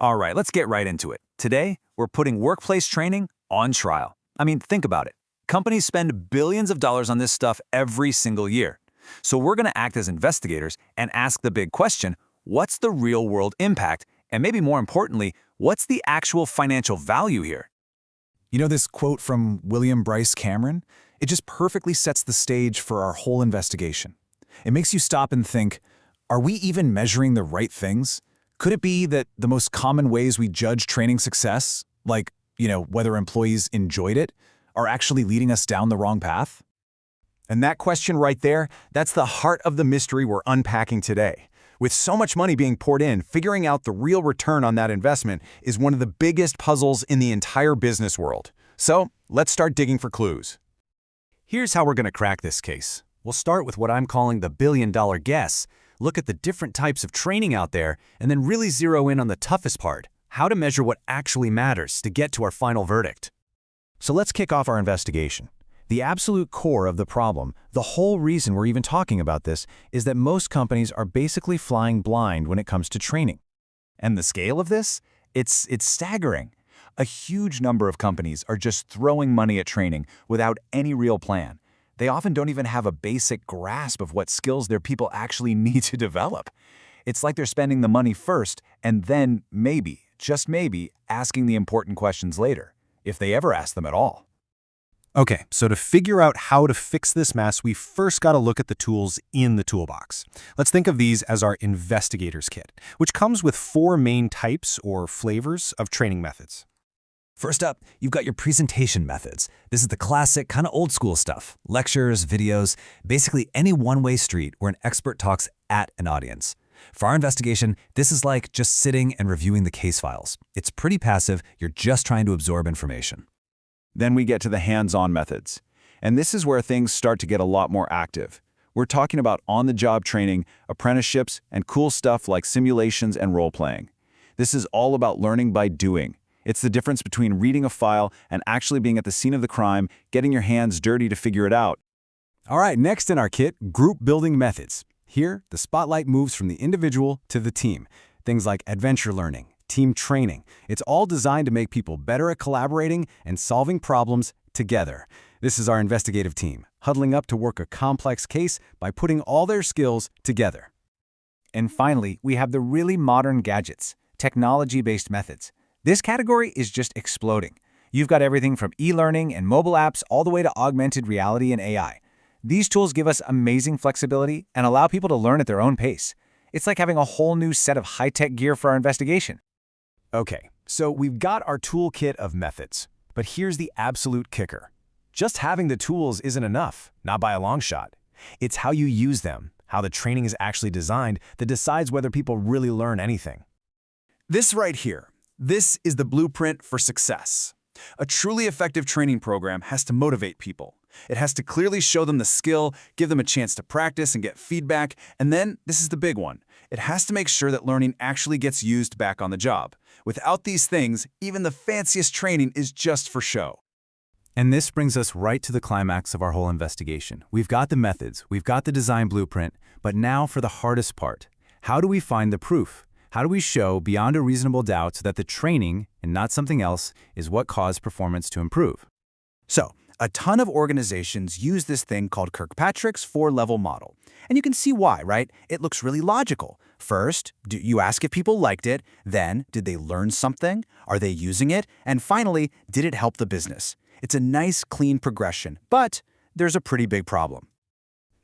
All right, let's get right into it. Today, we're putting workplace training on trial. I mean, think about it. Companies spend billions of dollars on this stuff every single year. So we're going to act as investigators and ask the big question, what's the real-world impact? And maybe more importantly, what's the actual financial value here? You know this quote from William Bryce Cameron? It just perfectly sets the stage for our whole investigation. It makes you stop and think, are we even measuring the right things? Could it be that the most common ways we judge training success, like, whether employees enjoyed it, are actually leading us down the wrong path? And that question right there, that's the heart of the mystery we're unpacking today. With so much money being poured in, figuring out the real return on that investment is one of the biggest puzzles in the entire business world. So, let's start digging for clues. Here's how we're going to crack this case. We'll start with what I'm calling the billion-dollar guess, look at the different types of training out there, and then really zero in on the toughest part, how to measure what actually matters to get to our final verdict. So let's kick off our investigation. The absolute core of the problem, the whole reason we're even talking about this, is that most companies are basically flying blind when it comes to training. And the scale of this? It's staggering. A huge number of companies are just throwing money at training without any real plan. They often don't even have a basic grasp of what skills their people actually need to develop. It's like they're spending the money first and then maybe, just maybe, asking the important questions later, if they ever ask them at all. Okay, so to figure out how to fix this mess, we first got to look at the tools in the toolbox. Let's think of these as our investigator's kit, which comes with 4 main types or flavors of training methods. First up, you've got your presentation methods. This is the classic, kind of old school stuff. Lectures, videos, basically any one-way street where an expert talks at an audience. For our investigation, this is like just sitting and reviewing the case files. It's pretty passive, you're just trying to absorb information. Then we get to the hands-on methods. And this is where things start to get a lot more active. We're talking about on-the-job training, apprenticeships, and cool stuff like simulations and role-playing. This is all about learning by doing. It's the difference between reading a file and actually being at the scene of the crime, getting your hands dirty to figure it out. All right, next in our kit, group building methods. Here, the spotlight moves from the individual to the team. Things like adventure learning, team training. It's all designed to make people better at collaborating and solving problems together. This is our investigative team, huddling up to work a complex case by putting all their skills together. And finally, we have the really modern gadgets, technology-based methods. This category is just exploding. You've got everything from e-learning and mobile apps all the way to augmented reality and AI. These tools give us amazing flexibility and allow people to learn at their own pace. It's like having a whole new set of high-tech gear for our investigation. Okay, so we've got our toolkit of methods. But here's the absolute kicker. Just having the tools isn't enough, not by a long shot. It's how you use them, how the training is actually designed, that decides whether people really learn anything. This right here, this is the blueprint for success. A truly effective training program has to motivate people. It has to clearly show them the skill, give them a chance to practice and get feedback, and then, this is the big one, it has to make sure that learning actually gets used back on the job. Without these things, even the fanciest training is just for show. And this brings us right to the climax of our whole investigation. We've got the methods, we've got the design blueprint, but now for the hardest part. How do we find the proof? How do we show beyond a reasonable doubt that the training, and not something else, is what caused performance to improve? So, a ton of organizations use this thing called Kirkpatrick's 4-level model. And you can see why, right? It looks really logical. First, you ask if people liked it. Then, did they learn something? Are they using it? And finally, did it help the business? It's a nice, clean progression, but there's a pretty big problem.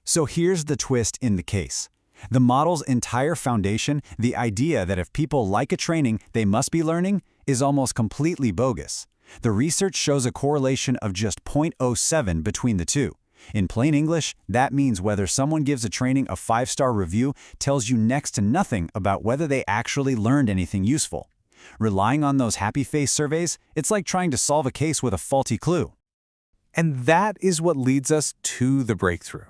So here's the twist in the case. The model's entire foundation, the idea that if people like a training, they must be learning, is almost completely bogus. The research shows a correlation of just 0.07 between the two. In plain English, that means whether someone gives a training a 5-star review tells you next to nothing about whether they actually learned anything useful. Relying on those happy face surveys, it's like trying to solve a case with a faulty clue. And that is what leads us to the breakthrough.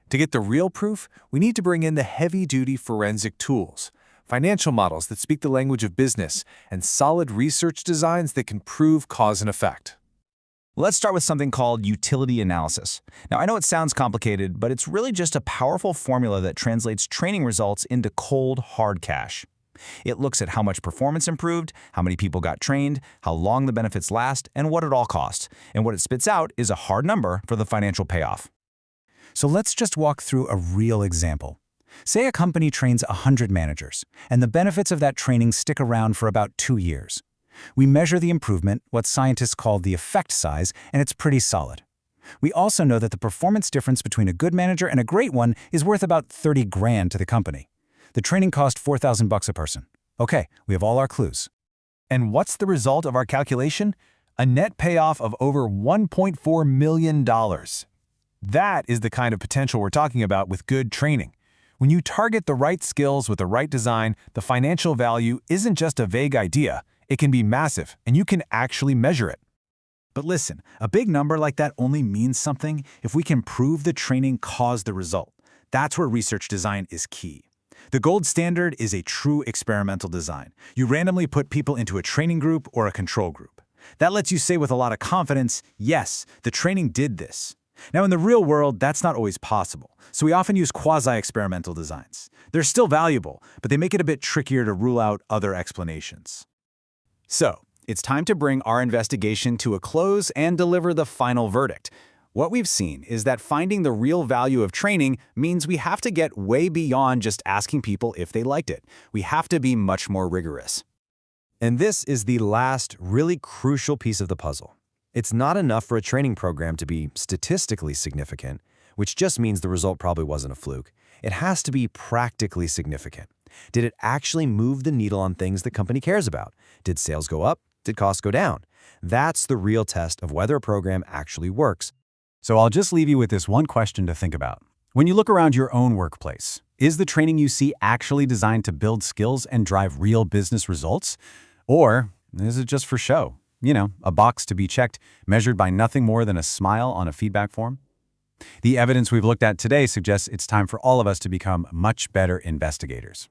To get the real proof, we need to bring in the heavy-duty forensic tools, financial models that speak the language of business, and solid research designs that can prove cause and effect. Let's start with something called utility analysis. Now, I know it sounds complicated, but it's really just a powerful formula that translates training results into cold, hard cash. It looks at how much performance improved, how many people got trained, how long the benefits last, and what it all cost. And what it spits out is a hard number for the financial payoff. So let's just walk through a real example. Say a company trains 100 managers, and the benefits of that training stick around for about 2 years. We measure the improvement, what scientists call the effect size, and it's pretty solid. We also know that the performance difference between a good manager and a great one is worth about 30 grand to the company. The training cost $4,000 a person. Okay, we have all our clues. And what's the result of our calculation? A net payoff of over $1.4 million. That is the kind of potential we're talking about with good training. When you target the right skills with the right design, the financial value isn't just a vague idea. It can be massive, and you can actually measure it. But listen, a big number like that only means something if we can prove the training caused the result. That's where research design is key. The gold standard is a true experimental design. You randomly put people into a training group or a control group. That lets you say with a lot of confidence, yes, the training did this. Now, in the real world, that's not always possible, so we often use quasi-experimental designs. They're still valuable, but they make it a bit trickier to rule out other explanations. So, it's time to bring our investigation to a close and deliver the final verdict. What we've seen is that finding the real value of training means we have to get way beyond just asking people if they liked it. We have to be much more rigorous. And this is the last, really crucial piece of the puzzle. It's not enough for a training program to be statistically significant, which just means the result probably wasn't a fluke. It has to be practically significant. Did it actually move the needle on things the company cares about? Did sales go up? Did costs go down? That's the real test of whether a program actually works. So I'll just leave you with this one question to think about. When you look around your own workplace, is the training you see actually designed to build skills and drive real business results? Or is it just for show? You know, a box to be checked, measured by nothing more than a smile on a feedback form? The evidence we've looked at today suggests it's time for all of us to become much better investigators.